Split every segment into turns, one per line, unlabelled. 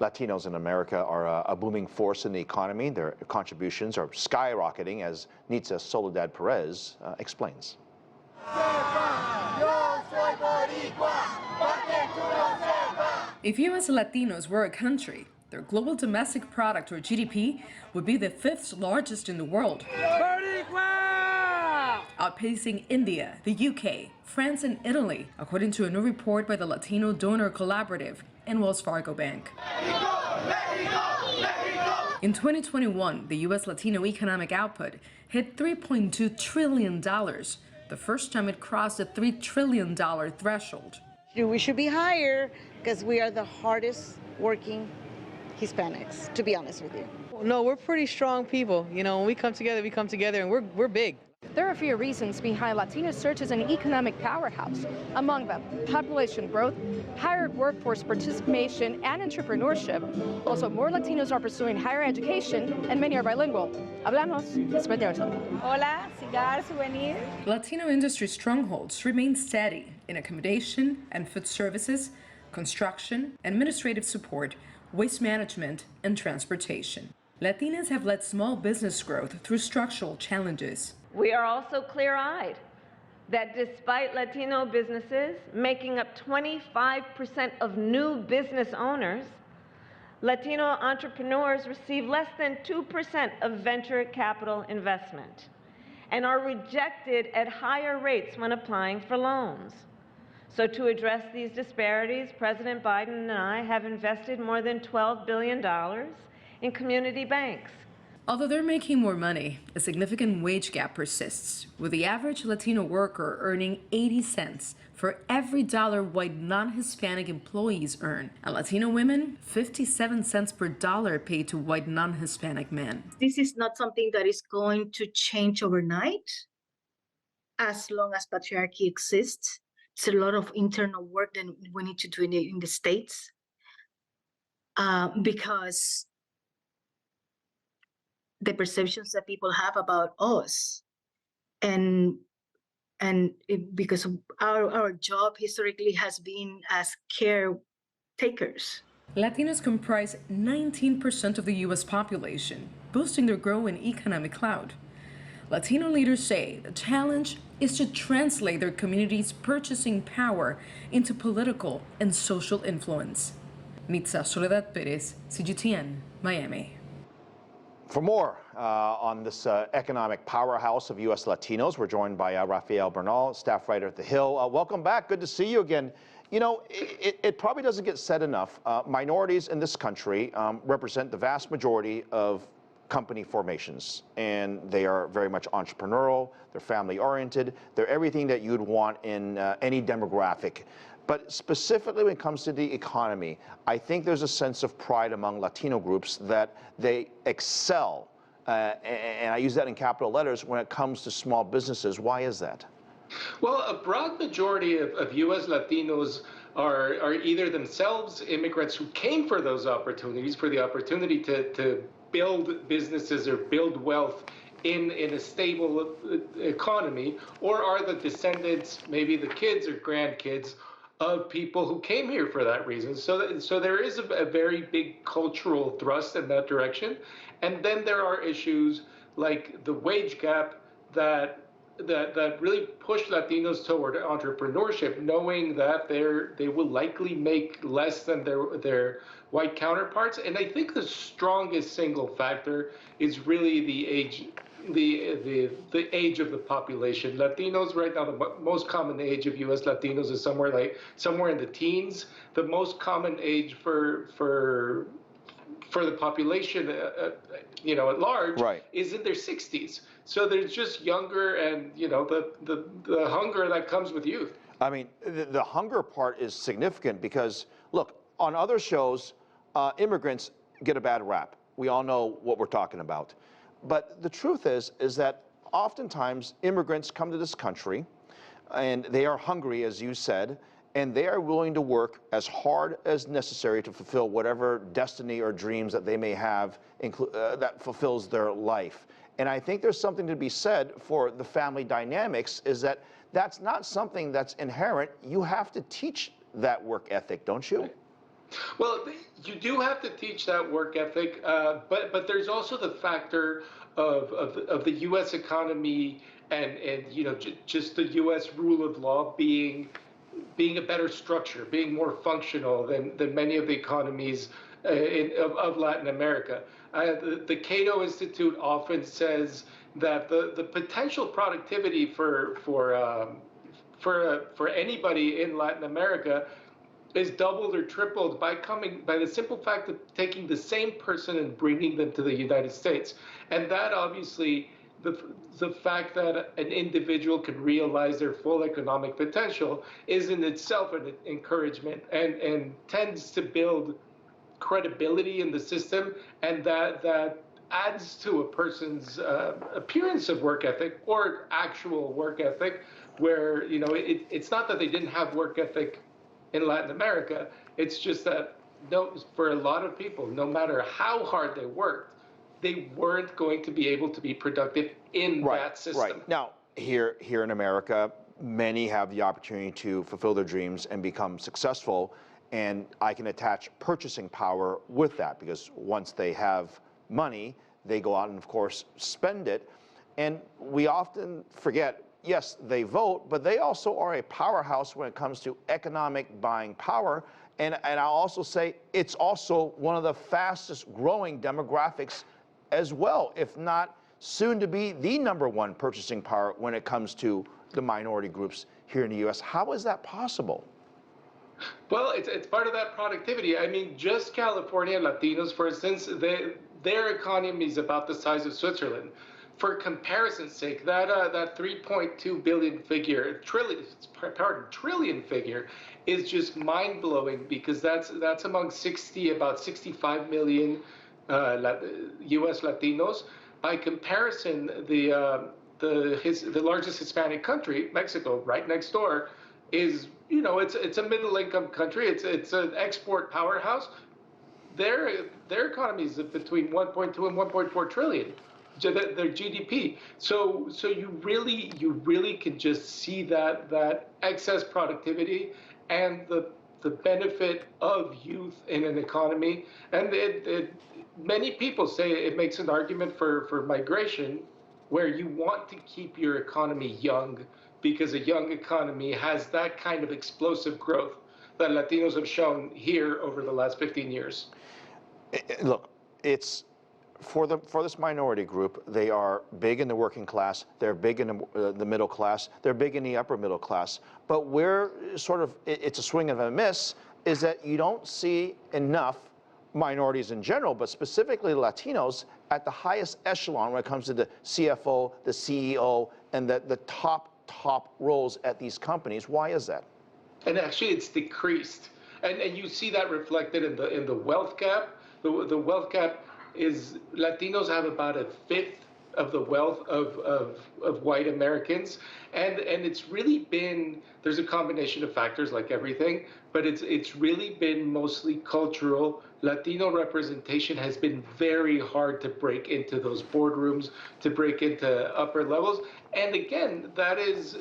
Latinos in America are a booming force in the economy. Their contributions are skyrocketing, as Nitza Soledad Perez explains.
If U.S. Latinos were a country, their global domestic product, or GDP, would be the 5th largest in the world, outpacing India, the UK, France, and Italy, according to a new report by the Latino Donor Collaborative and Wells Fargo Bank. In 2021, the U.S. Latino economic output hit $3.2 trillion, the first time it crossed the $3 trillion threshold.
We should be higher because we are the hardest working Hispanics, to be honest with you.
No, we're pretty strong people. You know, when we come together, and we're big.
There are a few reasons behind Latino search as an economic powerhouse. Among them, population growth, higher workforce participation, and entrepreneurship. Also, more Latinos are pursuing higher education, and many are bilingual. Hablamos español.
Hola, cigar, souvenir.
Latino industry strongholds remain steady in accommodation and food services, construction, administrative support, waste management, and transportation. Latinas have led small business growth through structural challenges.
We are also clear-eyed that despite Latino businesses making up 25% of new business owners, Latino entrepreneurs receive less than 2% of venture capital investment and are rejected at higher rates when applying for loans. So to address these disparities, President Biden and I have invested more than $12 billion in community banks.
Although they're making more money, a significant wage gap persists, with the average Latino worker earning 80 cents for every dollar white non-Hispanic employees earn, and Latino women 57 cents per dollar paid to white non-Hispanic men.
This is not something that is going to change overnight as long as patriarchy exists. It's a lot of internal work that we need to do in the States because the perceptions that people have about us because our job historically has been as caretakers.
Latinos comprise 19% of the U.S. population, boosting their growing economic clout. Latino leaders say the challenge is to translate their community's purchasing power into political and social influence. Nitza Soledad Perez, CGTN, Miami.
For more on this economic powerhouse of U.S. Latinos, we're joined by Rafael Bernal, staff writer at The Hill. Welcome back. Good to see you again. You know, it probably doesn't get said enough. Minorities in this country represent the vast majority of company formations, and they are very much entrepreneurial, they're family-oriented, they're everything that you'd want in any demographic. But specifically when it comes to the economy, I think there's a sense of pride among Latino groups that they excel, and I use that in capital letters, when it comes to small businesses. Why is that?
Well, a broad majority of U.S. Latinos are either themselves immigrants who came for those opportunities, for the opportunity to build businesses or build wealth in a stable economy, or are the descendants, maybe the kids or grandkids, of people who came here for that reason. So there is a very big cultural thrust in that direction. And then there are issues like the wage gap that really push Latinos toward entrepreneurship, knowing that they will likely make less than their white counterparts. And I think the strongest single factor is really the age. The age of the population. Latinos right now, the most common age of U.S. Latinos is somewhere in the teens. The most common age for the population, at large, is in their 60s. So they're just younger, and the hunger that comes with youth.
I mean, the hunger part is significant because, look, on other shows, immigrants get a bad rap. We all know what we're talking about. But the truth is that oftentimes immigrants come to this country and they are hungry, as you said, and they are willing to work as hard as necessary to fulfill whatever destiny or dreams that they may have that fulfills their life. And I think there's something to be said for the family dynamics, is that that's not something that's inherent. You have to teach that work ethic, don't you?
Well, you do have to teach that work ethic, but there's also the factor of the U.S. economy and just the U.S. rule of law being a better structure, being more functional than many of the economies of Latin America. The Cato Institute often says that the potential productivity for anybody in Latin America is doubled or tripled by the simple fact of taking the same person and bringing them to the United States. And that obviously, the fact that an individual can realize their full economic potential is in itself an encouragement and tends to build credibility in the system, and that adds to a person's appearance of work ethic or actual work ethic, where it's not that they didn't have work ethic in Latin America. It's just that for a lot of people, no matter how hard they worked, they weren't going to be able to be productive in that system.
Right. Now, here in America, many have the opportunity to fulfill their dreams and become successful, and I can attach purchasing power with that, because once they have money, they go out and, of course, spend it. And we often forget, yes, they vote, but they also are a powerhouse when it comes to economic buying power. And I'll also say it's also one of the fastest growing demographics as well, if not soon to be the #1 purchasing power when it comes to the minority groups here in the U.S. How is that possible?
Well, it's part of that productivity. I mean, just California Latinos, for instance, their economy is about the size of Switzerland. For comparison's sake, that 3.2 billion figure, trillion figure, is just mind-blowing, because that's among about 65 million U.S. Latinos. By comparison, the largest Hispanic country, Mexico, right next door, is it's a middle-income country. It's an export powerhouse. Their economy is between 1.2 and 1.4 trillion. Their GDP. So you really can just see that excess productivity and the benefit of youth in an economy. And many people say it makes an argument for migration, where you want to keep your economy young, because a young economy has that kind of explosive growth that Latinos have shown here over the last 15 years.
Look, it's for this minority group. They are big in the working class, they're big in the middle class, they're big in the upper middle class. But where it's a swing and a miss is that you don't see enough minorities in general, but specifically Latinos, at the highest echelon when it comes to the CFO, the CEO, and the top roles at these companies. Why is that?
And actually, it's decreased, and you see that reflected in the wealth gap. The wealth gap is Latinos have about 1/5 of the wealth of white Americans, and it's really been, there's a combination of factors like everything, but it's really been mostly cultural. Latino representation has been very hard to break into those boardrooms, to break into upper levels, and again, that is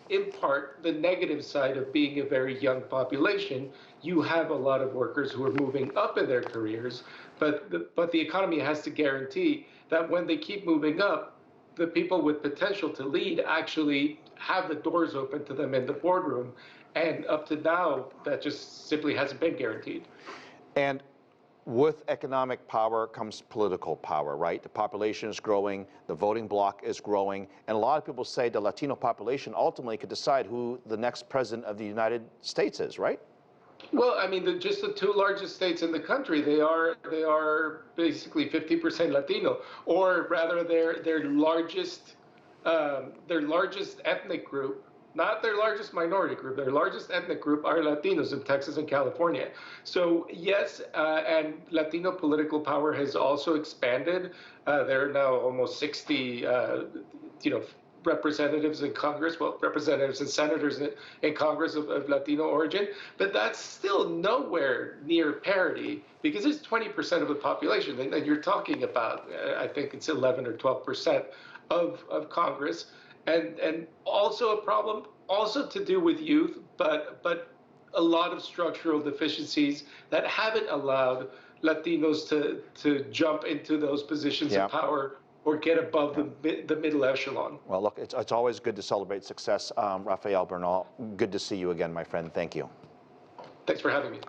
in part the negative side of being a very young population. You have a lot of workers who are moving up in their careers, but the economy has to guarantee that when they keep moving up, the people with potential to lead actually have the doors open to them in the boardroom. And up to now, that just simply hasn't been guaranteed.
And with economic power comes political power, right? The population is growing, the voting bloc is growing, and a lot of people say the Latino population ultimately could decide who the next president of the United States is, right?
Well, I mean, just the two largest states in the country, they are basically 50% Latino, or rather, their largest ethnic group, not their largest minority group, their largest ethnic group are Latinos in Texas and California. So yes, and Latino political power has also expanded. There are now almost 60, representatives in Congress, representatives and senators in Congress of Latino origin, but that's still nowhere near parity, because it's 20% of the population, and you're talking about, I think it's 11 or 12% of Congress, and also a problem, also to do with youth, but a lot of structural deficiencies that haven't allowed Latinos to jump into those positions of power or get above the middle echelon.
Well, look, it's always good to celebrate success. Rafael Bernal, good to see you again, my friend. Thank you.
Thanks for having me.